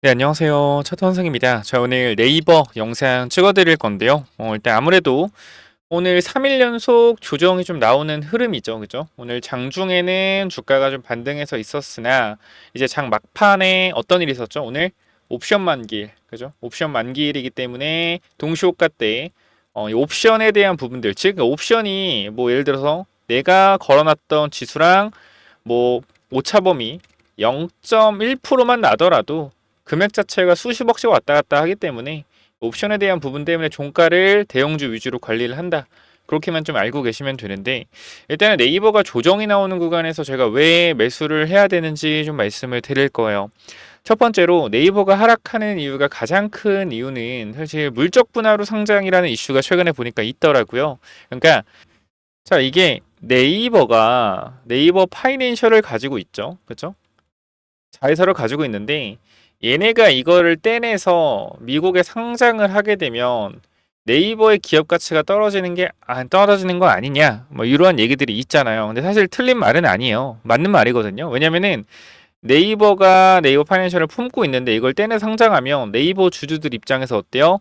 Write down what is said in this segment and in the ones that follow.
네, 안녕하세요. 차트원상입니다. 자, 오늘 네이버 영상 찍어드릴 건데요. 일단 아무래도 오늘 3일 연속 조정이 좀 나오는 흐름이죠. 그죠? 오늘 장중에는 주가가 좀 반등해서 있었으나, 이제 장 막판에 어떤 일이 있었죠? 오늘 옵션 만기일. 그죠? 옵션 만기일이기 때문에 동시호가 때, 이 옵션에 대한 부분들, 즉, 옵션이 뭐 예를 들어서 내가 걸어놨던 지수랑 뭐 오차범위 0.1%만 나더라도 금액 자체가 수십억씩 왔다 갔다 하기 때문에 옵션에 대한 부분 때문에 종가를 대형주 위주로 관리를 한다. 그렇게만 좀 알고 계시면 되는데, 일단은 네이버가 조정이 나오는 구간에서 제가 왜 매수를 해야 되는지 좀 말씀을 드릴 거예요. 첫 번째로 네이버가 하락하는 이유가, 가장 큰 이유는 사실 물적 분할로 상장이라는 이슈가 최근에 보니까 있더라고요. 그러니까 자, 이게 네이버가 네이버 파이낸셜을 가지고 있죠. 그렇죠? 자회사를 가지고 있는데, 얘네가 이거를 떼내서 미국에 상장을 하게 되면 네이버의 기업 가치가 떨어지는 게 안 떨어지는 거 아니냐, 뭐 이러한 얘기들이 있잖아요. 근데 사실 틀린 말은 아니에요. 맞는 말이거든요. 왜냐면은 네이버가 네이버 파이낸셜을 품고 있는데 이걸 떼내 상장하면 네이버 주주들 입장에서 어때요?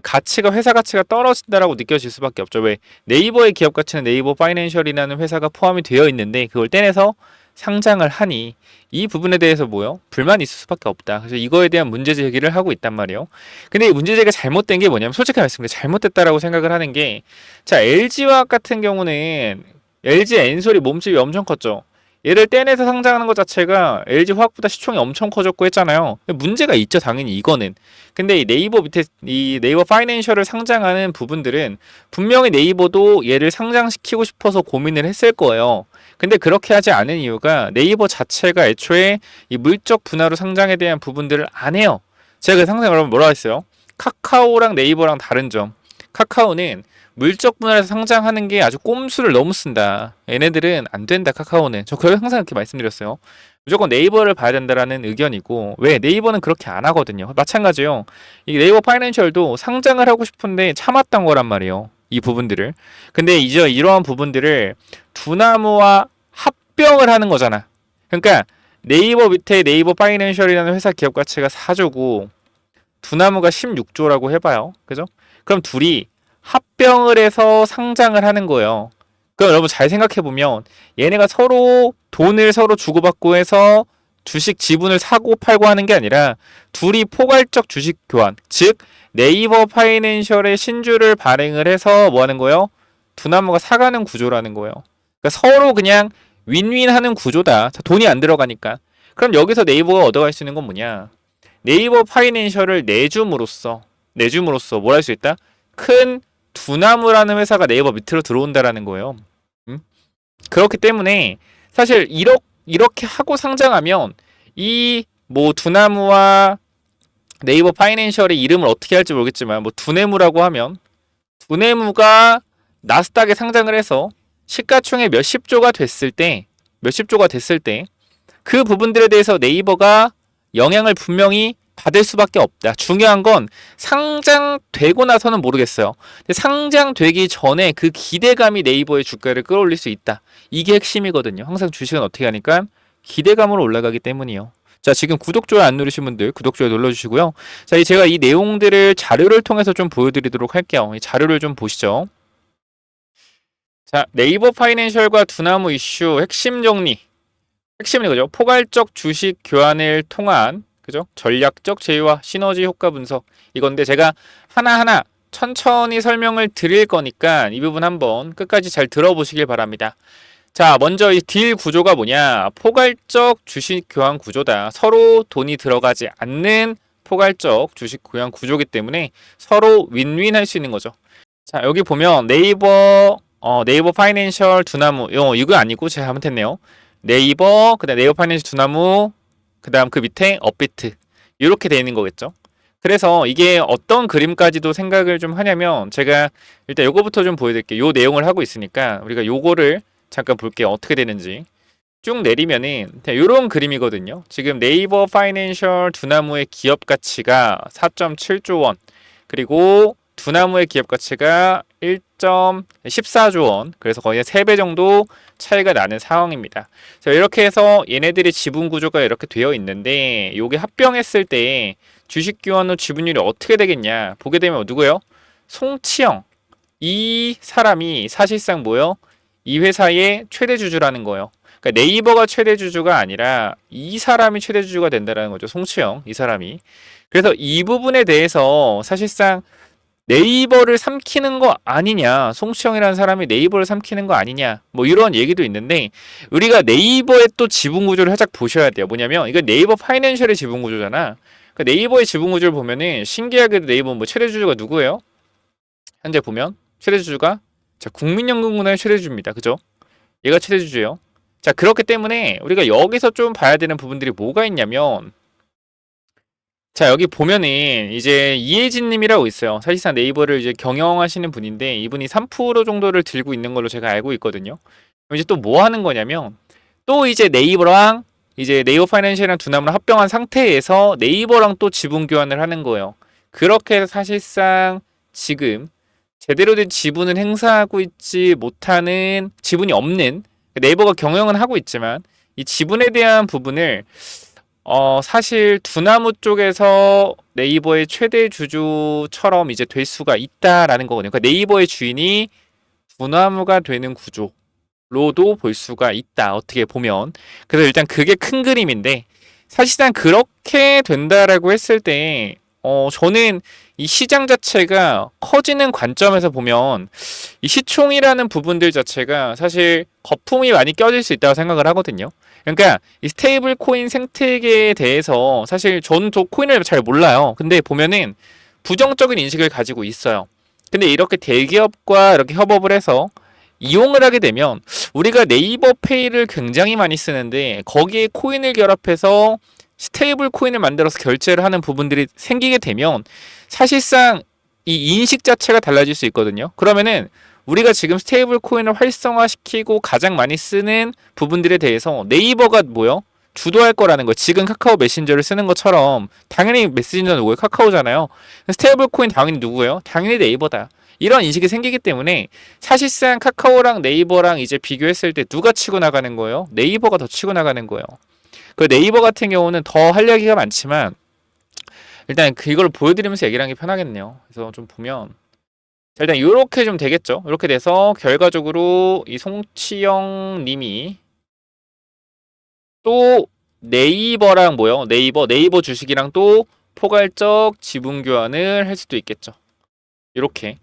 가치가, 회사 가치가 떨어진다라고 느껴질 수밖에 없죠. 왜? 네이버의 기업 가치는 네이버 파이낸셜이라는 회사가 포함이 되어 있는데 그걸 떼내서 상장을 하니 이 부분에 대해서 뭐요? 불만이 있을 수밖에 없다. 그래서 이거에 대한 문제 제기를 하고 있단 말이에요. 근데 이 문제 제기가 잘못된 게 뭐냐면, 솔직히 말씀드리면 잘못됐다라고 생각을 하는 게, 자, LG화학 같은 경우는 LG 엔솔이 몸집이 엄청 컸죠. 얘를 떼내서 상장하는 것 자체가 LG 화학보다 시총이 엄청 커졌고 했잖아요. 문제가 있죠, 당연히 이거는. 근데 이 네이버 밑에 이 네이버 파이낸셜을 상장하는 부분들은 분명히 네이버도 얘를 상장시키고 싶어서 고민을 했을 거예요. 근데 그렇게 하지 않은 이유가, 네이버 자체가 애초에 이 물적 분할로 상장에 대한 부분들을 안 해요. 제가 그 상장 여러분 뭐라 했어요? 카카오랑 네이버랑 다른 점. 카카오는 물적 분할에서 상장하는 게 아주 꼼수를 너무 쓴다. 얘네들은 안 된다, 카카오는. 저 그걸 항상 이렇게 말씀드렸어요. 무조건 네이버를 봐야 된다라는 의견이고, 왜? 네이버는 그렇게 안 하거든요. 마찬가지요. 이 네이버 파이낸셜도 상장을 하고 싶은데 참았던 거란 말이에요. 이 부분들을. 근데 이제 이러한 부분들을 두나무와 합병을 하는 거잖아. 그러니까 네이버 밑에 네이버 파이낸셜이라는 회사 기업 가치가 4조고 두나무가 16조라고 해봐요. 그죠? 그럼 둘이 합병을 해서 상장을 하는 거예요. 그럼 여러분 잘 생각해보면, 얘네가 서로 돈을 서로 주고받고 해서 주식 지분을 사고 팔고 하는 게 아니라 둘이 포괄적 주식 교환, 즉 네이버 파이낸셜의 신주를 발행을 해서 뭐 하는 거예요? 두나무가 사가는 구조라는 거예요. 그러니까 서로 그냥 윈윈 하는 구조다. 돈이 안 들어가니까. 그럼 여기서 네이버가 얻어갈 수 있는 건 뭐냐? 네이버 파이낸셜을 내줌으로써 뭘 할 수 있다? 큰 두나무라는 회사가 네이버 밑으로 들어온다라는 거예요. 음? 그렇기 때문에 사실 이렇게 하고 상장하면 이 뭐 두나무와 네이버 파이낸셜의 이름을 어떻게 할지 모르겠지만, 뭐 두네무라고 하면 두네무가 나스닥에 상장을 해서 시가총액 몇십 조가 됐을 때 그 부분들에 대해서 네이버가 영향을 분명히 받을 수밖에 없다. 중요한 건 상장되고 나서는 모르겠어요. 근데 상장되기 전에 그 기대감이 네이버의 주가를 끌어올릴 수 있다. 이게 핵심이거든요. 항상 주식은 어떻게 하니까 기대감으로 올라가기 때문이요. 자, 지금 구독, 좋아요 안 누르신 분들 구독, 좋아요 눌러주시고요. 자, 제가 이 내용들을 자료를 통해서 좀 보여드리도록 할게요. 이 자료를 좀 보시죠. 자, 네이버 파이낸셜과 두나무 이슈 핵심 정리. 핵심은 이거죠. 포괄적 주식 교환을 통한, 그죠? 전략적 제휴와 시너지 효과 분석. 이건데 제가 하나하나 천천히 설명을 드릴 거니까 이 부분 한번 끝까지 잘 들어보시길 바랍니다. 자, 먼저 이 딜 구조가 뭐냐? 포괄적 주식 교환 구조다. 서로 돈이 들어가지 않는 포괄적 주식 교환 구조기 때문에 서로 윈윈 할 수 있는 거죠. 자, 여기 보면 네이버 파이낸셜 두나무, 이거 아니고 제가 잘못했네요. 네이버, 그다음 네이버 파이낸셜 두나무, 그다음 그 밑에 업비트, 이렇게 되어 있는 거겠죠. 그래서 이게 어떤 그림까지도 생각을 좀 하냐면, 제가 일단 요거부터 좀 보여드릴게요. 요 내용을 하고 있으니까 우리가 요거를 잠깐 볼게요. 어떻게 되는지. 쭉 내리면은 이런 그림이거든요. 지금 네이버 파이낸셜 두나무의 기업 가치가 4.7조 원, 그리고 두나무의 기업 가치가 1.14조 원. 그래서 거의 3배 정도 차이가 나는 상황입니다. 그래서 이렇게 해서 얘네들의 지분 구조가 이렇게 되어 있는데 요게 합병했을 때 주식 교환 후 지분율이 어떻게 되겠냐 보게 되면 누구예요? 송치영. 이 사람이 사실상 뭐요? 이 회사의 최대 주주라는 거예요. 그러니까 네이버가 최대 주주가 아니라 이 사람이 최대 주주가 된다는 거죠. 송치영 이 사람이. 그래서 이 부분에 대해서 사실상 네이버를 삼키는 거 아니냐, 송치영이라는 사람이 네이버를 삼키는 거 아니냐, 뭐 이런 얘기도 있는데 우리가 네이버의 또 지분 구조를 살짝 보셔야 돼요. 뭐냐면 이거 네이버 파이낸셜의 지분 구조잖아. 그러니까 네이버의 지분 구조를 보면은 신기하게도 네이버 뭐 최대 주주가 누구예요? 현재 보면 최대 주주가 자 국민연금공단의 최대 주주입니다. 그죠? 얘가 최대 주주예요. 자 그렇기 때문에 우리가 여기서 좀 봐야 되는 부분들이 뭐가 있냐면 자 여기 보면은 이제 이혜진 님이라고 있어요. 사실상 네이버를 이제 경영하시는 분인데 이분이 3% 정도를 들고 있는 걸로 제가 알고 있거든요. 그럼 이제 또 뭐 하는 거냐면 또 이제 네이버랑 이제 네이버 파이낸셜이랑 두나무를 합병한 상태에서 네이버랑 또 지분 교환을 하는 거예요. 그렇게 해서 사실상 지금 제대로 된 지분을 행사하고 있지 못하는 지분이 없는 네이버가 경영은 하고 있지만 이 지분에 대한 부분을 사실 두나무 쪽에서 네이버의 최대 주주처럼 이제 될 수가 있다라는 거거든요. 그러니까 네이버의 주인이 두나무가 되는 구조로도 볼 수가 있다. 어떻게 보면. 그래서 일단 그게 큰 그림인데 사실상 그렇게 된다라고 했을 때 저는 이 시장 자체가 커지는 관점에서 보면 이 시총이라는 부분들 자체가 사실 거품이 많이 껴질 수 있다고 생각을 하거든요. 그러니까 이 스테이블 코인 생태계에 대해서 사실 저는 저 코인을 잘 몰라요. 근데 보면은 부정적인 인식을 가지고 있어요. 근데 이렇게 대기업과 이렇게 협업을 해서 이용을 하게 되면 우리가 네이버 페이를 굉장히 많이 쓰는데 거기에 코인을 결합해서 스테이블 코인을 만들어서 결제를 하는 부분들이 생기게 되면 사실상 이 인식 자체가 달라질 수 있거든요. 그러면은 우리가 지금 스테이블 코인을 활성화시키고 가장 많이 쓰는 부분들에 대해서 네이버가 뭐요? 주도할 거라는 거. 지금 카카오 메신저를 쓰는 것처럼 당연히 메신저는 누구예요? 카카오잖아요. 스테이블 코인 당연히 누구예요? 당연히 네이버다. 이런 인식이 생기기 때문에 사실상 카카오랑 네이버랑 이제 비교했을 때 누가 치고 나가는 거예요? 네이버가 더 치고 나가는 거예요. 그 네이버 같은 경우는 더 할 얘기가 많지만 일단 그걸 보여드리면서 얘기를 하는 게 편하겠네요. 그래서 좀 보면 자, 일단 이렇게 좀 되겠죠. 이렇게 돼서 결과적으로 이 송치영 님이 또 네이버랑 뭐요? 네이버 주식이랑 또 포괄적 지분 교환을 할 수도 있겠죠. 이렇게.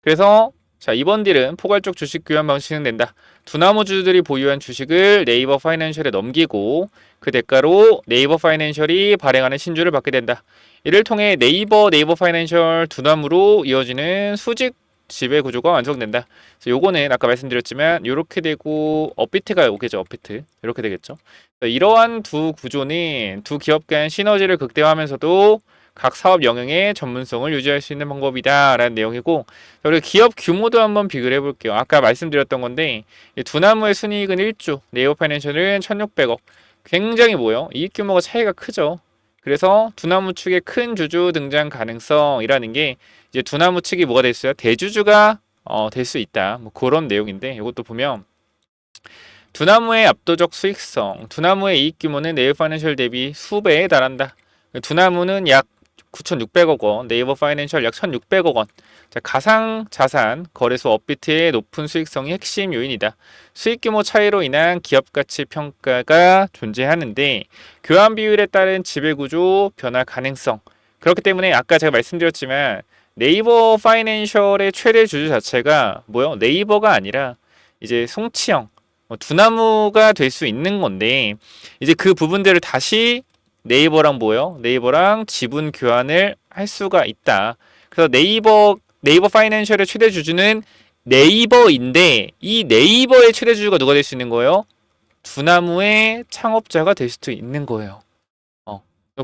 그래서 자 이번 딜은 포괄적 주식 교환 방식은 된다. 두나무주들이 보유한 주식을 네이버 파이낸셜에 넘기고 그 대가로 네이버 파이낸셜이 발행하는 신주를 받게 된다. 이를 통해 네이버 파이낸셜 두나무로 이어지는 수직 지배 구조가 완성된다. 그래서 요거는 아까 말씀드렸지만 이렇게 되고 업비트가 오겠죠. 업비트 이렇게 되겠죠. 이러한 두 구조는 두 기업 간 시너지를 극대화하면서도 각 사업 영역의 전문성을 유지할 수 있는 방법이다 라는 내용이고 그리고 기업 규모도 한번 비교를 해볼게요. 아까 말씀드렸던 건데 두나무의 순이익은 1조 네이버 파이낸셜은 1600억 굉장히 뭐예요? 이익 규모가 차이가 크죠. 그래서 두나무 측의 큰 주주 등장 가능성이라는 게 이제 두나무 측이 뭐가 될 수 있어요? 대주주가 될 수 있다. 뭐 그런 내용인데 이것도 보면 두나무의 압도적 수익성, 두나무의 이익 규모는 네이버 파이낸셜 대비 수배에 달한다. 두나무는 약 9,600억 원, 네이버 파이낸셜 약 1,600억 원. 자, 가상 자산 거래소 업비트의 높은 수익성이 핵심 요인이다. 수익 규모 차이로 인한 기업 가치 평가가 존재하는데 교환 비율에 따른 지배 구조 변화 가능성. 그렇기 때문에 아까 제가 말씀드렸지만 네이버 파이낸셜의 최대 주주 자체가 뭐요? 네이버가 아니라 이제 송치영, 두나무가 될 수 있는 건데 이제 그 부분들을 다시 네이버랑 뭐요? 네이버랑 지분 교환을 할 수가 있다. 그래서 네이버 파이낸셜의 최대 주주는 네이버인데 이 네이버의 최대 주주가 누가 될 수 있는 거예요? 두나무의 창업자가 될 수도 있는 거예요.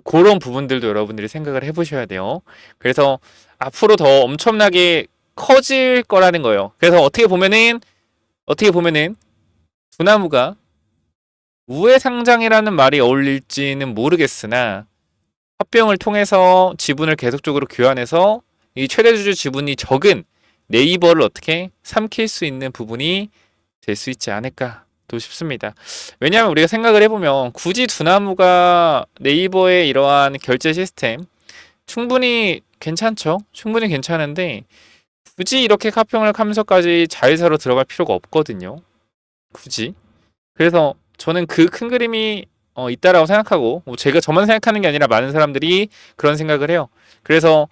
그런 부분들도 여러분들이 생각을 해보셔야 돼요. 그래서 앞으로 더 엄청나게 커질 거라는 거예요. 그래서 어떻게 보면은 두나무가 우회 상장이라는 말이 어울릴지는 모르겠으나 합병을 통해서 지분을 계속적으로 교환해서 이 최대주주 지분이 적은 네이버를 어떻게 삼킬 수 있는 부분이 될 수 있지 않을까 또 싶습니다. 왜냐하면 우리가 생각을 해보면 굳이 두나무가 네이버의 이러한 결제 시스템 충분히 괜찮죠. 충분히 괜찮은데 굳이 이렇게 카평을 하면서까지 자회사로 들어갈 필요가 없거든요. 굳이. 그래서 저는 그 큰 그림이 있다라고 생각하고 뭐 제가 저만 생각하는 게 아니라 많은 사람들이 그런 생각을 해요. 그래서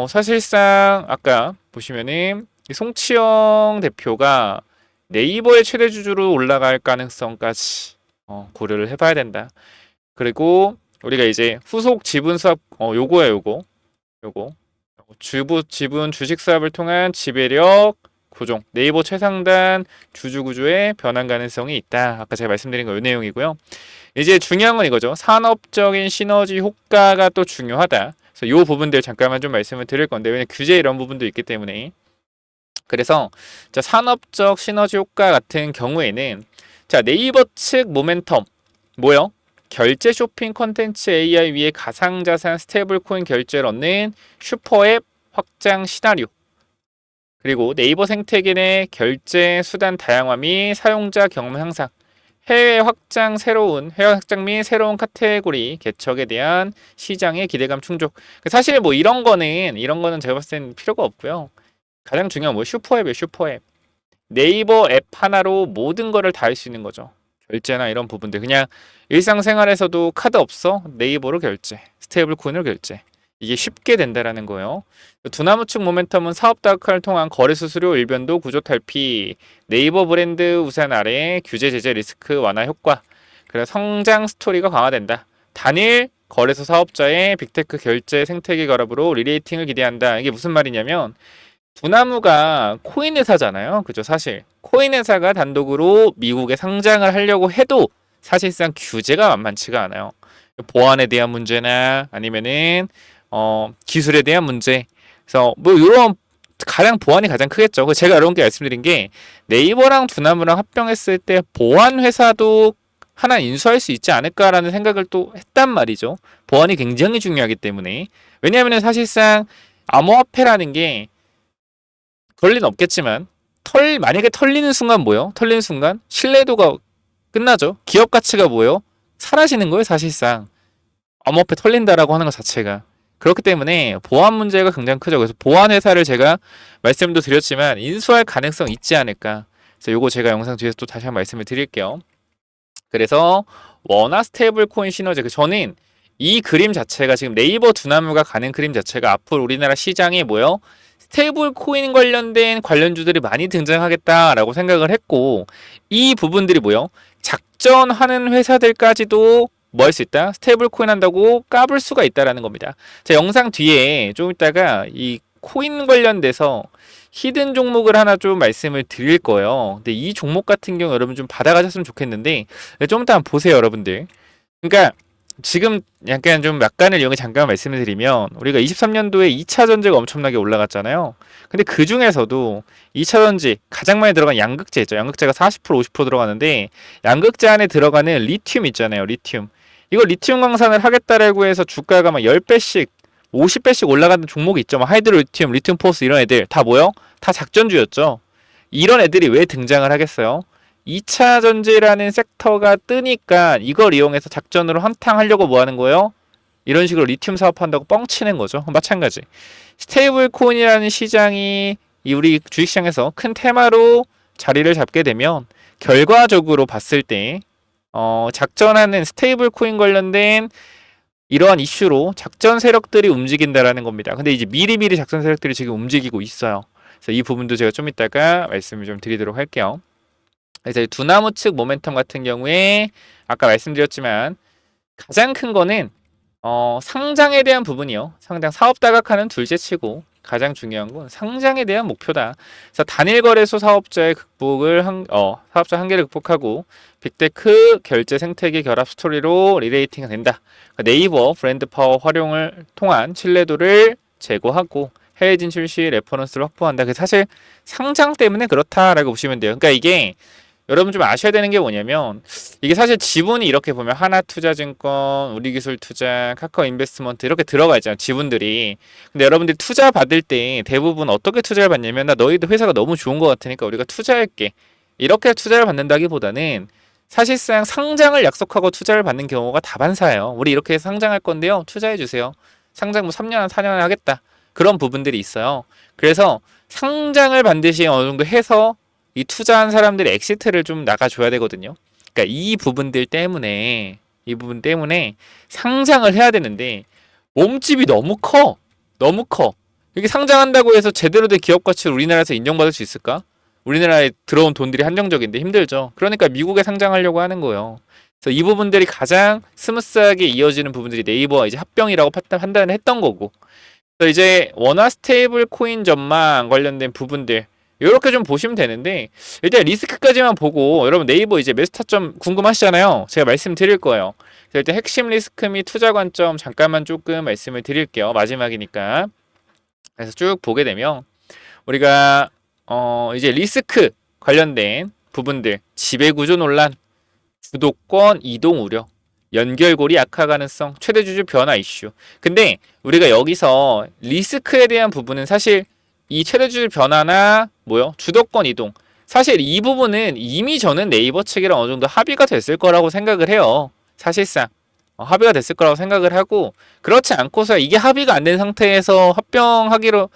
사실상 아까 보시면은 송치영 대표가 네이버의 최대 주주로 올라갈 가능성까지 고려를 해봐야 된다. 그리고 우리가 이제 후속 지분 사업 요거야 요거 주부 지분 주식 사업을 통한 지배력 고정 네이버 최상단 주주 구조의 변환 가능성이 있다. 아까 제가 말씀드린 거 요 내용이고요. 이제 중요한 건 이거죠. 산업적인 시너지 효과가 또 중요하다. 그래서 요 부분들 잠깐만 좀 말씀을 드릴 건데 왜냐면 규제 이런 부분도 있기 때문에 그래서 자, 산업적 시너지 효과 같은 경우에는 자 네이버 측 모멘텀 뭐요? 결제 쇼핑 컨텐츠 AI 위에 가상자산 스테이블 코인 결제를 얻는 슈퍼앱 확장 시나리오 그리고 네이버 생태계 내 결제 수단 다양화 및 사용자 경험 향상 해외 확장 및 새로운 카테고리 개척에 대한 시장의 기대감 충족. 사실 뭐 이런 거는 제가 봤을 땐 필요가 없고요. 가장 중요한 뭐 슈퍼앱이에요, 슈퍼앱. 네이버 앱 하나로 모든 거를 다 할 수 있는 거죠. 결제나 이런 부분들. 그냥 일상생활에서도 카드 없어? 네이버로 결제. 스테이블 코인으로 결제. 이게 쉽게 된다라는 거예요. 두나무 측 모멘텀은 사업 다각화를 통한 거래 수수료 일변도 구조 탈피, 네이버 브랜드 우산 아래 규제 제재 리스크 완화 효과, 그래서 성장 스토리가 강화된다. 단일 거래소 사업자의 빅테크 결제 생태계 결합으로 리레이팅을 기대한다. 이게 무슨 말이냐면 두나무가 코인 회사잖아요. 그죠? 사실 코인 회사가 단독으로 미국에 상장을 하려고 해도 사실상 규제가 만만치가 않아요. 보안에 대한 문제나 아니면은 기술에 대한 문제. 그래서 뭐 이런 가장 보안이 가장 크겠죠. 그래서 제가 여러분께 말씀드린 게 네이버랑 두나무랑 합병했을 때 보안 회사도 하나 인수할 수 있지 않을까라는 생각을 또 했단 말이죠. 보안이 굉장히 중요하기 때문에. 왜냐하면 사실상 암호화폐라는 게 그럴 리는 없겠지만 만약에 털리는 순간 뭐예요? 털리는 순간 신뢰도가 끝나죠. 기업 가치가 뭐예요? 사라지는 거예요, 사실상. 암호화폐 털린다라고 하는 것 자체가. 그렇기 때문에 보안 문제가 굉장히 크죠. 그래서 보안 회사를 제가 말씀도 드렸지만 인수할 가능성 있지 않을까. 그래서 요거 제가 영상 뒤에서 또 다시 한번 말씀을 드릴게요. 그래서 원화 스테이블 코인 시너지. 저는 이 그림 자체가 지금 네이버 두나무가 가는 그림 자체가 앞으로 우리나라 시장에 뭐요? 스테이블 코인 관련된 관련주들이 많이 등장하겠다라고 생각을 했고 이 부분들이 뭐요? 작전하는 회사들까지도 뭐 할 수 있다? 스테이블 코인 한다고 까불 수가 있다라는 겁니다. 제 영상 뒤에 좀 이따가 이 코인 관련돼서 히든 종목을 하나 좀 말씀을 드릴 거예요. 근데 이 종목 같은 경우 여러분 좀 받아가셨으면 좋겠는데 좀 이따 한번 보세요, 여러분들. 그러니까 지금 약간을 이용해 잠깐 말씀을 드리면 우리가 23년도에 2차 전지가 엄청나게 올라갔잖아요. 근데 그 중에서도 2차 전지 가장 많이 들어간 양극재 있죠. 양극재가 40% 50% 들어가는데 양극재 안에 들어가는 리튬 있잖아요. 리튬. 이거 리튬 광산을 하겠다라고 해서 주가가 막 10배씩 50배씩 올라가는 종목이 있죠. 막 하이드로 리튬, 리튬 포스 이런 애들 다 뭐요? 다 작전주였죠. 이런 애들이 왜 등장을 하겠어요? 2차 전지라는 섹터가 뜨니까 이걸 이용해서 작전으로 한탕하려고 뭐 하는 거예요? 이런 식으로 리튬 사업한다고 뻥치는 거죠. 마찬가지. 스테이블 코인이라는 시장이 우리 주식시장에서 큰 테마로 자리를 잡게 되면 결과적으로 봤을 때 작전하는 스테이블 코인 관련된 이러한 이슈로 작전 세력들이 움직인다라는 겁니다. 근데 이제 미리미리 작전 세력들이 지금 움직이고 있어요. 그래서 이 부분도 제가 좀 이따가 말씀을 좀 드리도록 할게요. 그래서 두나무 측 모멘텀 같은 경우에 아까 말씀드렸지만 가장 큰 거는 상장에 대한 부분이요. 상장 사업 다각화는 둘째치고 가장 중요한 건 상장에 대한 목표다. 그래서 단일 거래소 사업자의 사업자 한계를 극복하고 빅테크 결제 생태계 결합 스토리로 리레이팅이 된다. 그러니까 네이버 브랜드 파워 활용을 통한 신뢰도를 제고하고 해외 진출 시 레퍼런스를 확보한다. 사실 상장 때문에 그렇다라고 보시면 돼요. 그러니까 이게 여러분 좀 아셔야 되는 게 뭐냐면 이게 사실 지분이 이렇게 보면 하나투자증권, 우리기술투자, 카카오인베스트먼트 이렇게 들어가 있잖아요. 지분들이. 근데 여러분들이 투자 받을 때 대부분 어떻게 투자를 받냐면 나 너희들 회사가 너무 좋은 것 같으니까 우리가 투자할게. 이렇게 투자를 받는다기보다는 사실상 상장을 약속하고 투자를 받는 경우가 다반사예요. 우리 이렇게 상장할 건데요. 투자해 주세요. 상장 뭐 3년, 4년 하겠다. 그런 부분들이 있어요. 그래서 상장을 반드시 어느 정도 해서 이 투자한 사람들이 엑시트를 좀 나가줘야 되거든요. 그러니까 이 부분 때문에 상장을 해야 되는데 몸집이 너무 커. 너무 커. 이게 상장한다고 해서 제대로 된 기업 가치를 우리나라에서 인정받을 수 있을까? 우리나라에 들어온 돈들이 한정적인데 힘들죠. 그러니까 미국에 상장하려고 하는 거예요. 그래서 이 부분들이 가장 스무스하게 이어지는 부분들이 네이버와 이제 합병이라고 판단을 했던 거고. 그래서 이제 원화 스테이블 코인 전망 관련된 부분들 이렇게 좀 보시면 되는데 일단 리스크까지만 보고 여러분 네이버 이제 매수타점 궁금하시잖아요. 제가 말씀드릴 거예요. 그래서 일단 핵심 리스크 및 투자 관점 잠깐만 조금 말씀을 드릴게요. 마지막이니까. 그래서 쭉 보게 되면 우리가 이제 리스크 관련된 부분들 지배구조 논란, 주도권 이동 우려, 연결고리 약화 가능성, 최대 주주 변화 이슈. 근데 우리가 여기서 리스크에 대한 부분은 사실 이 최대 주주 변화나 주도권 이동. 사실 이 부분은 이미 저는 네이버 측이랑 어느 정도 합의가 됐을 거라고 생각을 해요. 사실상 합의가 됐을 거라고 생각을 하고 그렇지 않고서 이게 합의가 안 된 상태에서 합병하기로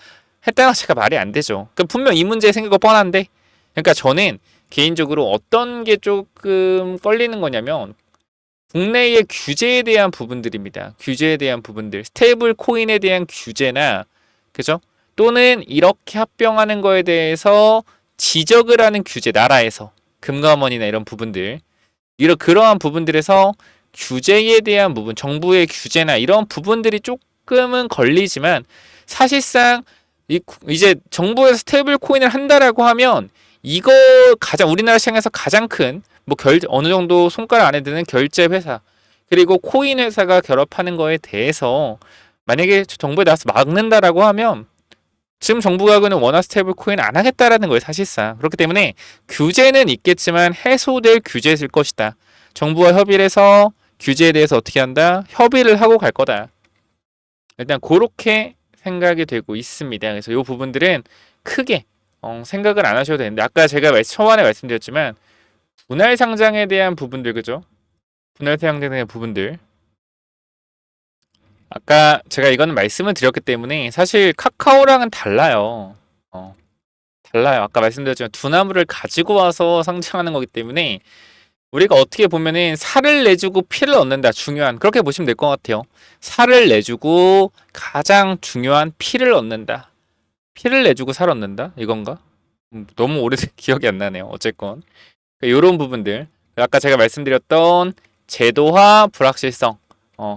했다는 자체가 말이 안 되죠. 그러니까 분명 이 문제 생긴 거 뻔한데 그러니까 저는 개인적으로 어떤 게 조금 걸리는 거냐면 국내의 규제에 대한 부분들입니다. 규제에 대한 부분들, 스테이블 코인에 대한 규제나 그죠? 또는 이렇게 합병하는 거에 대해서 지적을 하는 규제, 나라에서 금감원이나 이런 부분들, 그러한 부분들에서 규제에 대한 부분, 정부의 규제나 이런 부분들이 조금은 걸리지만 사실상 이제 정부에서 스테이블 코인을 한다라고 하면 이거 가장 우리나라 시장에서 가장 큰 어느 정도 손가락 안에 드는 결제 회사 그리고 코인 회사가 결합하는 거에 대해서 만약에 정부에 나와서 막는다라고 하면 지금 정부가 그는 원화 스테이블 코인 안 하겠다라는 거예요, 사실상. 그렇기 때문에 규제는 있겠지만 해소될 규제일 것이다. 정부와 협의를 해서 규제에 대해서 어떻게 한다? 협의를 하고 갈 거다. 일단 그렇게 생각이 되고 있습니다. 그래서 이 부분들은 크게 생각을 안 하셔도 되는데 아까 제가 초반에 말씀드렸지만 분할 상장에 대한 부분들 그죠? 분할 상장에 대한 부분들 아까 제가 이거는 말씀을 드렸기 때문에 사실 카카오랑은 달라요. 달라요. 아까 말씀드렸지만 두 나무를 가지고 와서 상장하는 거기 때문에 우리가 어떻게 보면은 살을 내주고 피를 얻는다. 중요한 그렇게 보시면 될 것 같아요. 살을 내주고 가장 중요한 피를 얻는다. 피를 내주고 살 얻는다? 이건가? 너무 오래된 기억이 안 나네요. 어쨌건 이런 부분들 아까 제가 말씀드렸던 제도화 불확실성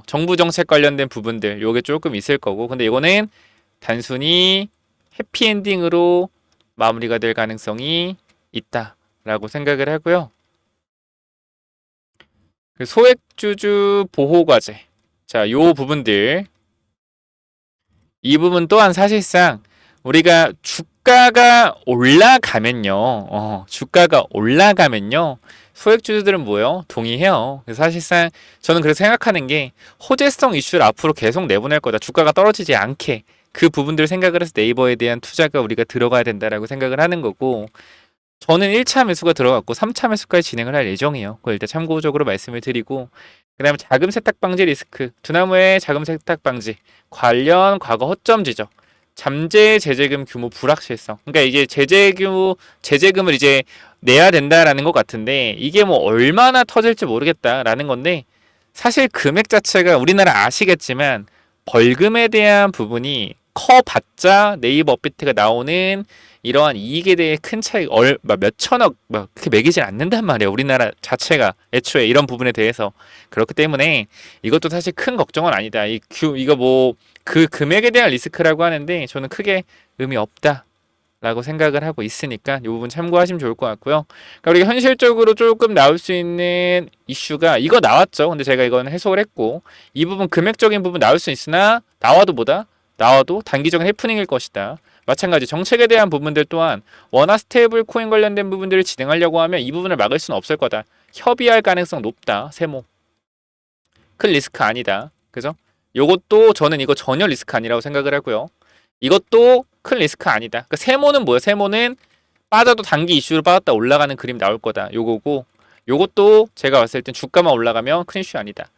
정부 정책 관련된 부분들 요게 조금 있을 거고 근데 이거는 단순히 해피엔딩으로 마무리가 될 가능성이 있다라고 생각을 하고요. 소액주주 보호과제 자, 요 부분들 이 부분 또한 사실상 우리가 주가가 올라가면요. 주가가 올라가면요. 소액주주들은 뭐예요? 동의해요. 그래서 사실상 저는 그래서 생각하는 게 호재성 이슈를 앞으로 계속 내보낼 거다. 주가가 떨어지지 않게 그 부분들을 생각을 해서 네이버에 대한 투자가 우리가 들어가야 된다라고 생각을 하는 거고 저는 1차 매수가 들어갔고 3차 매수까지 진행을 할 예정이에요. 그걸 일단 참고적으로 말씀을 드리고 그 다음에 자금 세탁 방지 리스크 두나무의 자금 세탁 방지 관련 과거 허점 지적 잠재 제재금 규모 불확실성 그러니까 이제 제재금을 이제 내야 된다라는 것 같은데 이게 뭐 얼마나 터질지 모르겠다라는 건데 사실 금액 자체가 우리나라 아시겠지만 벌금에 대한 부분이 커봤자 네이버 업비트가 나오는 이러한 이익에 대해 큰 차이 몇 천억 그렇게 매기진 않는단 말이에요. 우리나라 자체가 애초에 이런 부분에 대해서 그렇기 때문에 이것도 사실 큰 걱정은 아니다. 이거 뭐 그 금액에 대한 리스크라고 하는데 저는 크게 의미 없다라고 생각을 하고 있으니까 이 부분 참고하시면 좋을 것 같고요. 그러니까 우리가 현실적으로 조금 나올 수 있는 이슈가 이거 나왔죠. 근데 제가 이건 해석을 했고 이 부분 금액적인 부분 나올 수 있으나 나와도 뭐다? 나와도 단기적인 해프닝일 것이다. 마찬가지 정책에 대한 부분들 또한 원화 스테이블 코인 관련된 부분들을 진행하려고 하면 이 부분을 막을 수는 없을 거다. 협의할 가능성 높다. 세모. 큰 리스크 아니다. 그죠? 요것도 저는 이거 전혀 리스크 아니라고 생각을 하고요. 이것도 큰 리스크 아니다. 그러니까 세모는 뭐예요? 세모는 빠져도 단기 이슈로 빠졌다 올라가는 그림 나올 거다. 요거고 요것도 제가 봤을 땐 주가만 올라가면 큰 이슈 아니다.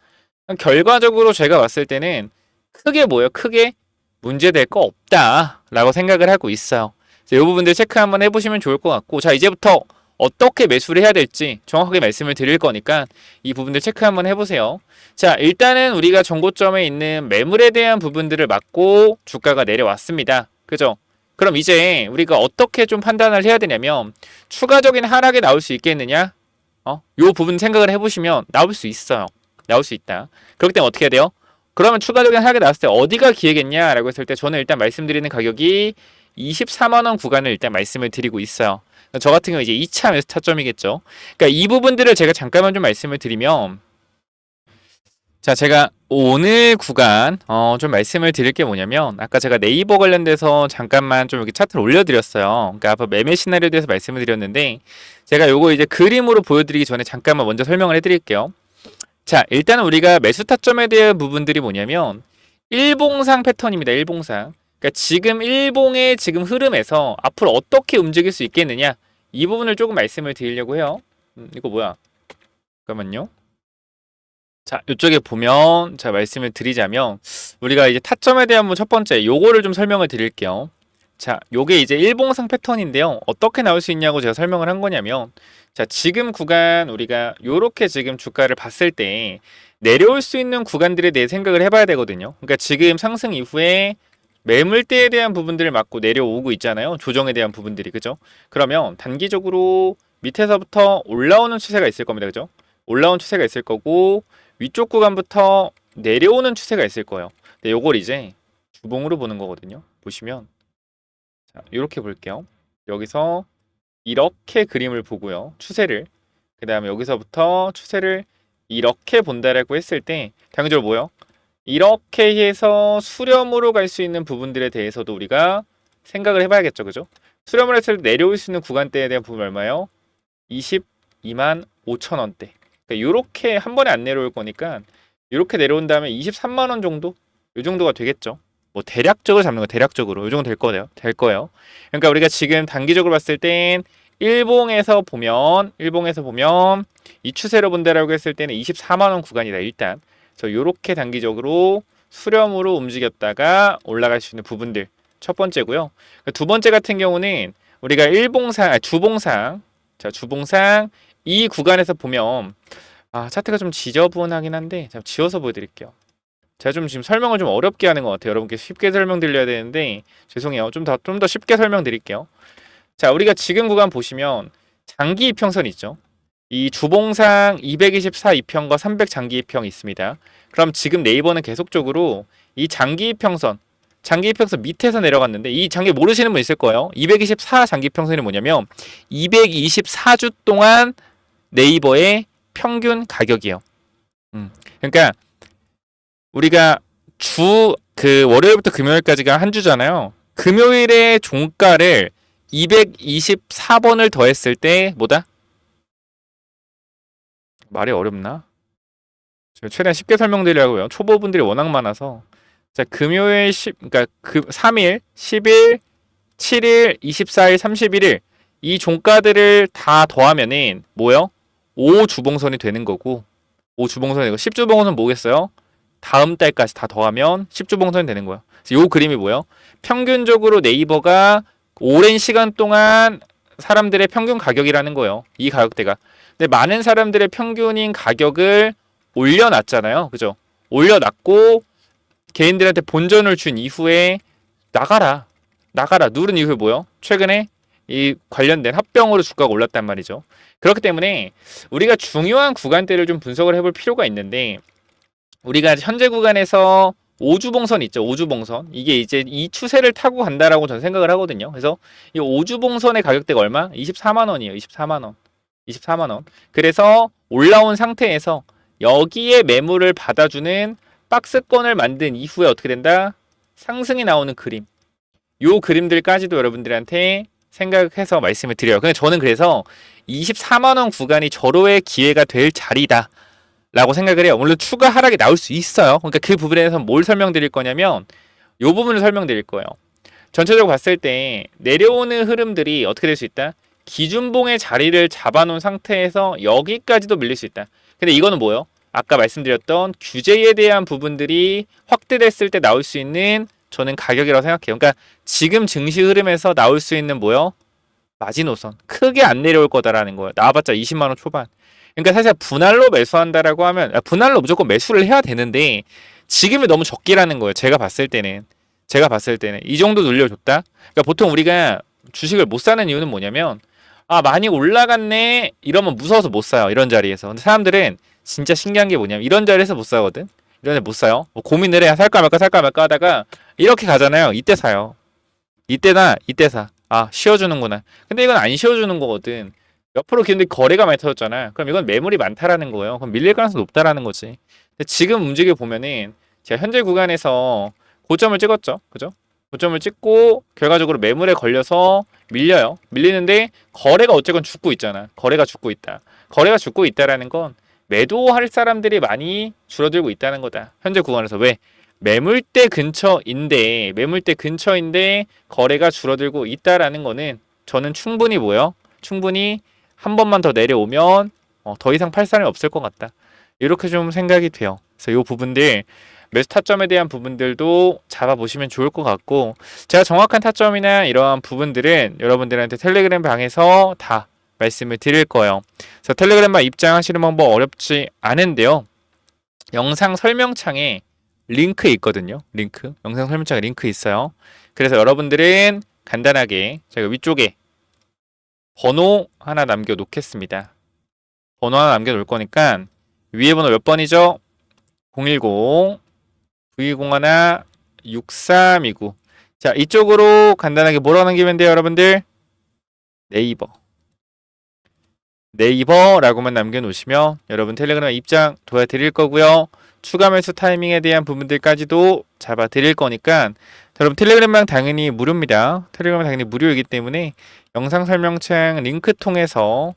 결과적으로 제가 봤을 때는 크게 뭐예요? 크게 문제될 거 없다라고 생각을 하고 있어요. 이 부분들 체크 한번 해보시면 좋을 것 같고, 자 이제부터 어떻게 매수를 해야 될지 정확하게 말씀을 드릴 거니까 이 부분들 체크 한번 해보세요. 자 일단은 우리가 정고점에 있는 매물에 대한 부분들을 막고 주가가 내려왔습니다. 그죠? 그럼 이제 우리가 어떻게 좀 판단을 해야 되냐면 추가적인 하락이 나올 수 있겠느냐? 요 부분 생각을 해보시면 나올 수 있어요. 나올 수 있다. 그렇기 때문에 어떻게 해야 돼요? 그러면 추가적인 하락이 나왔을 때 어디가 기회겠냐라고 했을 때 저는 일단 말씀드리는 가격이 24만원 구간을 일단 말씀을 드리고 있어요. 저 같은 경우 이제 2차 매수 타점이겠죠. 그러니까 이 부분들을 제가 잠깐만 좀 말씀을 드리면, 자 제가 오늘 구간 좀 말씀을 드릴 게 뭐냐면, 아까 제가 네이버 관련돼서 잠깐만 좀 이렇게 차트를 올려드렸어요. 그러니까 앞서 매매 시나리오에 대해서 말씀을 드렸는데 제가 요거 이제 그림으로 보여드리기 전에 잠깐만 먼저 설명을 해드릴게요. 자 일단은 우리가 매수 타점에 대한 부분들이 뭐냐면 일봉상 패턴입니다. 일봉상. 그러니까 지금 일봉의 지금 흐름에서 앞으로 어떻게 움직일 수 있겠느냐, 이 부분을 조금 말씀을 드리려고 해요. 이거 뭐야? 잠깐만요. 자 이쪽에 보면 자 말씀을 드리자면 우리가 이제 타점에 대한 첫 번째 요거를 좀 설명을 드릴게요. 자 요게 이제 일봉상 패턴인데요. 어떻게 나올 수 있냐고 제가 설명을 한 거냐면, 자 지금 구간 우리가 요렇게 지금 주가를 봤을 때 내려올 수 있는 구간들에 대해 생각을 해봐야 되거든요. 그러니까 지금 상승 이후에 매물대에 대한 부분들을 막고 내려오고 있잖아요. 조정에 대한 부분들이. 그죠? 그러면 단기적으로 밑에서부터 올라오는 추세가 있을 겁니다. 그죠? 올라온 추세가 있을 거고 위쪽 구간부터 내려오는 추세가 있을 거예요. 근데 요걸 이제 주봉으로 보는 거거든요. 보시면 자, 이렇게 볼게요. 여기서 이렇게 그림을 보고요. 추세를. 그 다음에 여기서부터 추세를 이렇게 본다라고 했을 때 당연적으로 뭐요? 이렇게 해서 수렴으로 갈 수 있는 부분들에 대해서도 우리가 생각을 해봐야겠죠. 그죠? 수렴을 했을 때 내려올 수 있는 구간대에 대한 부분 얼마예요? 22만 5천 원대. 그러니까 요렇게 한 번에 안 내려올 거니까 이렇게 내려온 다음에 23만 원 정도? 요 정도가 되겠죠. 뭐 대략적으로 잡는 거 대략적으로 요 정도 될 거예요. 될 거예요. 그러니까 우리가 지금 단기적으로 봤을 땐 일봉에서 보면 이 추세로 본다라고 했을 때는 24만 원 구간이다. 일단 요렇게 단기적으로 수렴으로 움직였다가 올라갈 수 있는 부분들 첫 번째고요. 두 번째 같은 경우는 우리가 주봉상 이 구간에서 보면 차트가 좀 지저분하긴 한데 제가 지워서 보여드릴게요. 제가 좀 지금 설명을 좀 어렵게 하는 것 같아요. 여러분께 쉽게 설명드려야 되는데 죄송해요. 좀 더 쉽게 설명드릴게요. 자 우리가 지금 구간 보시면 장기 이평선 있죠. 이 주봉상 224 이평과 300 장기 이평이 있습니다. 그럼 지금 네이버는 계속적으로 이 장기 이평선 밑에서 내려갔는데, 이 장기 모르시는 분 있을 거예요. 224 장기 이평선이 뭐냐면 224주 동안 네이버의 평균 가격이에요. 그러니까 우리가 월요일부터 금요일까지가 한 주잖아요. 금요일에 종가를 224번을 더했을 때 뭐다? 말이 어렵나? 최대한 쉽게 설명드리려고요. 초보분들이 워낙 많아서. 자, 금요일 그러니까 3일, 10일, 7일, 24일, 31일 이 종가들을 다 더하면은 뭐요? 5주봉선이 되는 거고, 5주봉선이고 10주봉선 뭐겠어요? 다음 달까지 다 더하면 10주봉선이 되는 거예요. 그래서 이 그림이 뭐예요? 평균적으로 네이버가 오랜 시간 동안 사람들의 평균 가격이라는 거예요. 이 가격대가. 근데 많은 사람들의 평균인 가격을 올려놨잖아요. 그죠? 올려놨고 개인들한테 본전을 준 이후에 나가라 누른 이후에 뭐요? 최근에 이 관련된 합병으로 주가가 올랐단 말이죠. 그렇기 때문에 우리가 중요한 구간대를 좀 분석을 해볼 필요가 있는데, 우리가 현재 구간에서 5주봉선 있죠. 5주봉선. 이게 이제 이 추세를 타고 간다라고 저는 생각을 하거든요. 그래서 이 5주봉선의 가격대가 얼마? 24만 원이에요. 24만 원. 24만 원. 그래서 올라온 상태에서 여기에 매물을 받아주는 박스권을 만든 이후에 어떻게 된다? 상승이 나오는 그림, 요 그림들까지도 여러분들한테 생각해서 말씀을 드려요. 근데 저는 그래서 24만 원 구간이 절호의 기회가 될 자리다 라고 생각을 해요. 물론 추가 하락이 나올 수 있어요. 그러니까 그 부분에 대해서 뭘 설명드릴 거냐면 요 부분을 설명드릴 거예요. 전체적으로 봤을 때 내려오는 흐름들이 어떻게 될 수 있다? 기준봉의 자리를 잡아놓은 상태에서 여기까지도 밀릴 수 있다. 근데 이거는 뭐예요? 아까 말씀드렸던 규제에 대한 부분들이 확대됐을 때 나올 수 있는 저는 가격이라고 생각해요. 그러니까 지금 증시 흐름에서 나올 수 있는 뭐요? 마지노선. 크게 안 내려올 거다라는 거예요. 나와봤자 20만 원 초반. 그러니까 사실 분할로 매수한다라고 하면 분할로 무조건 매수를 해야 되는데 지금이 너무 적기라는 거예요. 제가 봤을 때는 이 정도 눌려줬다. 그러니까 보통 우리가 주식을 못 사는 이유는 뭐냐면 많이 올라갔네 이러면 무서워서 못 사요. 이런 자리에서. 근데 사람들은 진짜 신기한 게 뭐냐면 이런 자리에서 못 사거든. 이런 데 못 사요. 뭐 고민을 해. 살까 말까 하다가 이렇게 가잖아요. 이때 사요. 이때 사. 쉬어주는구나. 근데 이건 안 쉬어주는 거거든. 옆으로 근데 거래가 많이 터졌잖아. 그럼 이건 매물이 많다라는 거예요. 그럼 밀릴 가능성이 높다라는 거지. 근데 지금 움직여 보면은 제가 현재 구간에서 고점을 찍었죠. 그죠? 고점을 찍고 결과적으로 매물에 걸려서 밀려요. 밀리는데 거래가 어쨌건 죽고 있잖아. 거래가 죽고 있다. 거래가 죽고 있다라는 건 매도할 사람들이 많이 줄어들고 있다는 거다. 현재 구간에서 왜? 매물대 근처인데 거래가 줄어들고 있다라는 거는 저는 충분히 뭐요? 충분히 한 번만 더 내려오면 더 이상 팔 사람이 없을 것 같다. 이렇게 좀 생각이 돼요. 그래서 이 부분들 매수 타점에 대한 부분들도 잡아보시면 좋을 것 같고 제가 정확한 타점이나 이러한 부분들은 여러분들한테 텔레그램 방에서 다 말씀을 드릴 거예요. 그래서 텔레그램방 입장하시는 방법 어렵지 않은데요. 영상 설명창에 링크 있거든요. 영상 설명창에 링크 있어요. 그래서 여러분들은 간단하게 제가 위쪽에 번호 하나 남겨 놓겠습니다. 번호 하나 남겨 놓을 거니까 위에 번호 몇 번이죠? 010 920 6329. 자, 이쪽으로 간단하게 뭐라고 남기면 돼요, 여러분들? 네이버라고만 남겨놓으시면 여러분 텔레그램 입장 도와드릴 거고요. 추가 매수 타이밍에 대한 부분들까지도 잡아드릴 거니까 여러분 텔레그램방 당연히 무료입니다. 텔레그램은 당연히 무료이기 때문에 영상 설명창 링크 통해서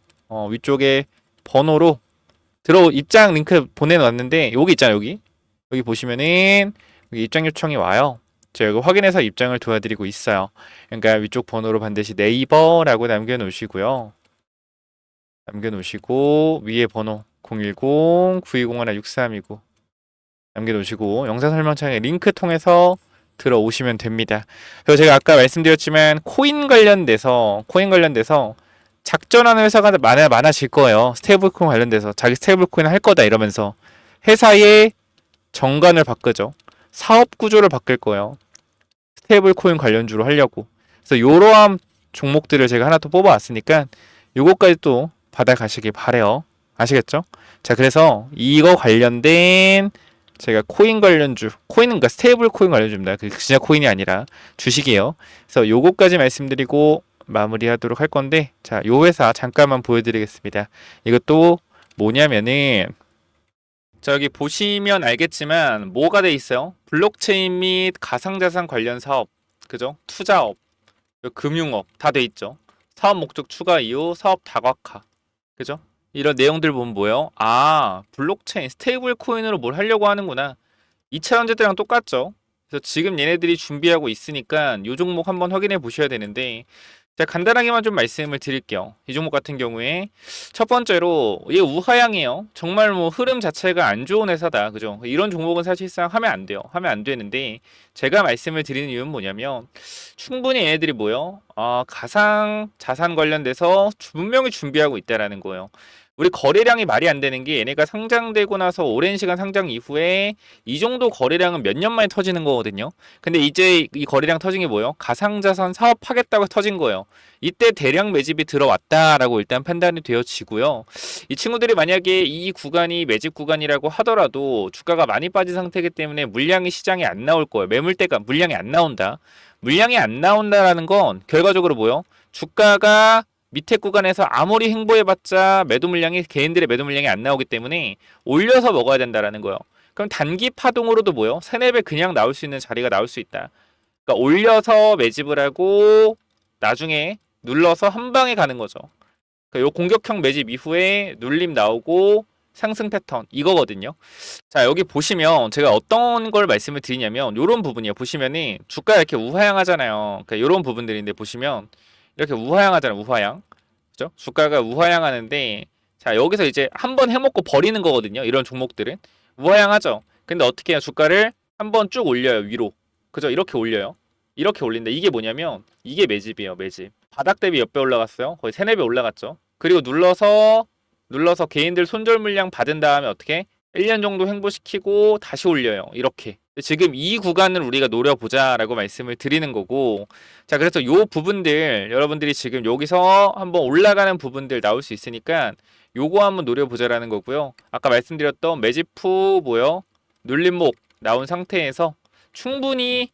위쪽에 번호로 입장 링크 보내놨는데 여기 있잖아요. 여기 보시면은 여기 입장 요청이 와요. 제가 이거 확인해서 입장을 도와드리고 있어요. 그러니까 위쪽 번호로 반드시 네이버라고 남겨놓으시고요. 남겨놓으시고 위에 번호 010-9201-6329 남겨놓으시고 영상 설명창에 링크 통해서 들어오시면 됩니다. 그리고 제가 아까 말씀드렸지만 코인 관련돼서 작전하는 회사가 많아질 거예요. 스테이블코인 관련돼서 자기 스테이블코인 할 거다 이러면서 회사의 정관을 바꾸죠. 사업 구조를 바꿀 거예요. 스테이블코인 관련주로 하려고. 그래서 이러한 종목들을 제가 하나 또 뽑아왔으니까 요거까지 또 받아가시길 바래요. 아시겠죠? 자, 그래서 이거 관련된 제가 코인 관련주, 그러니까 스테이블 코인 관련주입니다. 그 진짜 코인이 아니라 주식이에요. 그래서 요거까지 말씀드리고 마무리하도록 할 건데, 자, 요 회사 잠깐만 보여드리겠습니다. 이것도 뭐냐면은 여기 보시면 알겠지만 뭐가 돼 있어요? 블록체인 및 가상자산 관련 사업, 그죠? 투자업, 금융업 다 돼 있죠. 사업 목적 추가 이후 사업 다각화, 그죠? 이런 내용들 보면 뭐예요? 블록체인, 스테이블 코인으로 뭘 하려고 하는구나. 2차 전지 때랑 똑같죠. 그래서 지금 얘네들이 준비하고 있으니까 이 종목 한번 확인해 보셔야 되는데, 제가 간단하게만 좀 말씀을 드릴게요. 이 종목 같은 경우에 첫 번째로 얘 우하향이에요. 정말 뭐 흐름 자체가 안 좋은 회사다, 그죠? 이런 종목은 사실상 하면 안 돼요. 하면 안 되는데 제가 말씀을 드리는 이유는 뭐냐면 충분히 얘네들이 뭐요? 가상 자산 관련돼서 분명히 준비하고 있다라는 거예요. 우리 거래량이 말이 안 되는 게 얘네가 상장되고 나서 오랜 시간 상장 이후에 이 정도 거래량은 몇 년 만에 터지는 거거든요. 근데 이제 이 거래량 터진 게 뭐예요? 가상자산 사업하겠다고 터진 거예요. 이때 대량 매집이 들어왔다라고 일단 판단이 되어지고요. 이 친구들이 만약에 이 구간이 매집 구간이라고 하더라도 주가가 많이 빠진 상태이기 때문에 물량이 시장에 안 나올 거예요. 매물대가 물량이 안 나온다. 물량이 안 나온다라는 건 결과적으로 뭐예요? 주가가 밑에 구간에서 아무리 행보해봤자 개인들의 매도 물량이 안 나오기 때문에 올려서 먹어야 된다라는 거예요. 그럼 단기 파동으로도 뭐요? 3, 4배 그냥 나올 수 있는 자리가 나올 수 있다. 그러니까 올려서 매집을 하고 나중에 눌러서 한 방에 가는 거죠. 그러니까 요 공격형 매집 이후에 눌림 나오고 상승 패턴 이거거든요. 자, 여기 보시면 제가 어떤 걸 말씀을 드리냐면 요런 부분이에요. 보시면은 주가 이렇게 우하향하잖아요. 그러니까 요런 부분들인데 보시면 이렇게 우하향하잖아요. 우하향. 그죠? 주가가 우하향하는데 자, 여기서 이제 한번 해먹고 버리는 거거든요. 이런 종목들은 우하향하죠. 근데 어떻게 해요? 주가를 한번 쭉 올려요. 위로. 그죠? 이렇게 올려요. 이렇게 올린다. 이게 뭐냐면 이게 매집이에요. 매집. 바닥 대비 몇 배 올라갔어요? 거의 3, 4배 올라갔죠. 그리고 눌러서 개인들 손절 물량 받은 다음에 어떻게 1년 정도 횡보시키고 다시 올려요. 이렇게. 지금 이 구간을 우리가 노려보자라고 말씀을 드리는 거고, 자, 그래서 요 부분들 여러분들이 지금 여기서 한번 올라가는 부분들 나올 수 있으니까 요거 한번 노려보자라는 거고요. 아까 말씀드렸던 매집 후 뭐요? 눌림목 나온 상태에서 충분히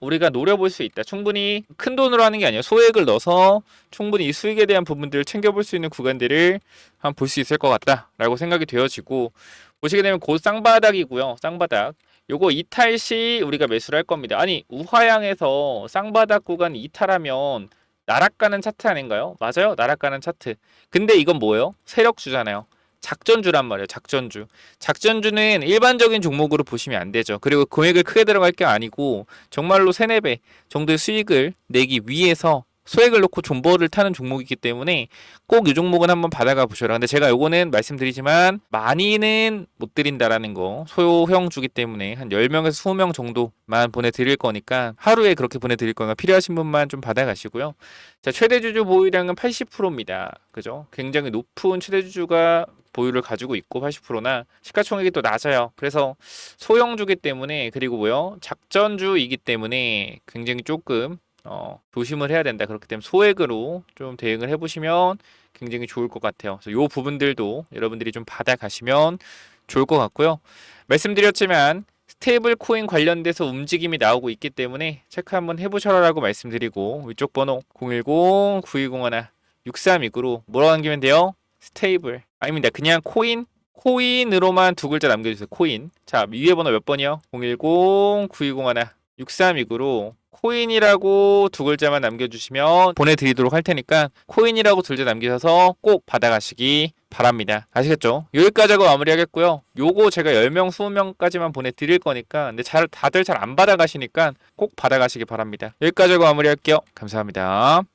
우리가 노려볼 수 있다. 충분히 큰 돈으로 하는 게 아니라 소액을 넣어서 충분히 이 수익에 대한 부분들을 챙겨볼 수 있는 구간들을 한번 볼 수 있을 것 같다라고 생각이 되어지고, 보시게 되면 곧 쌍바닥이고요. 쌍바닥. 요거 이탈 시 우리가 매수를 할 겁니다. 아니, 우하향에서 쌍바닥 구간 이탈하면 나락가는 차트 아닌가요? 맞아요. 나락가는 차트. 근데 이건 뭐예요? 세력주잖아요. 작전주란 말이에요. 작전주. 작전주는 일반적인 종목으로 보시면 안 되죠. 그리고 금액을 크게 들어갈 게 아니고 정말로 3, 4배 정도의 수익을 내기 위해서 소액을 놓고 존버를 타는 종목이기 때문에 꼭 이 종목은 한번 받아가 보셔라. 근데 제가 요거는 말씀드리지만 많이는 못 드린다라는 거. 소형 주기 때문에 한 10명에서 20명 정도만 보내드릴 거니까 하루에 그렇게 보내드릴 거니까 필요하신 분만 좀 받아가시고요. 자, 최대 주주 보유량은 80%입니다. 그죠? 굉장히 높은 최대 주주가 보유를 가지고 있고 80%나 시가총액이 또 낮아요. 그래서 소형주기 때문에 그리고 뭐요? 작전주이기 때문에 굉장히 조금 조심을 해야 된다. 그렇기 때문에 소액으로 좀 대응을 해보시면 굉장히 좋을 것 같아요. 그래서 요 부분들도 여러분들이 좀 받아가시면 좋을 것 같고요. 말씀드렸지만 스테이블 코인 관련돼서 움직임이 나오고 있기 때문에 체크 한번 해보셔라라고 말씀드리고 위쪽 번호 010-9201-6329로 뭐라고 남기면 돼요? 스테이블 아닙니다. 그냥 코인으로만 두 글자 남겨주세요. 코인. 자, 위에 번호 몇 번이요? 010-9201-6329로 코인이라고 두 글자만 남겨주시면 보내드리도록 할 테니까 코인이라고 두 글자 남기셔서 꼭 받아가시기 바랍니다. 아시겠죠? 여기까지 하고 마무리하겠고요. 요거 제가 10명, 20명까지만 보내드릴 거니까 근데 다들 잘 안 받아가시니까 꼭 받아가시기 바랍니다. 여기까지 하고 마무리할게요. 감사합니다.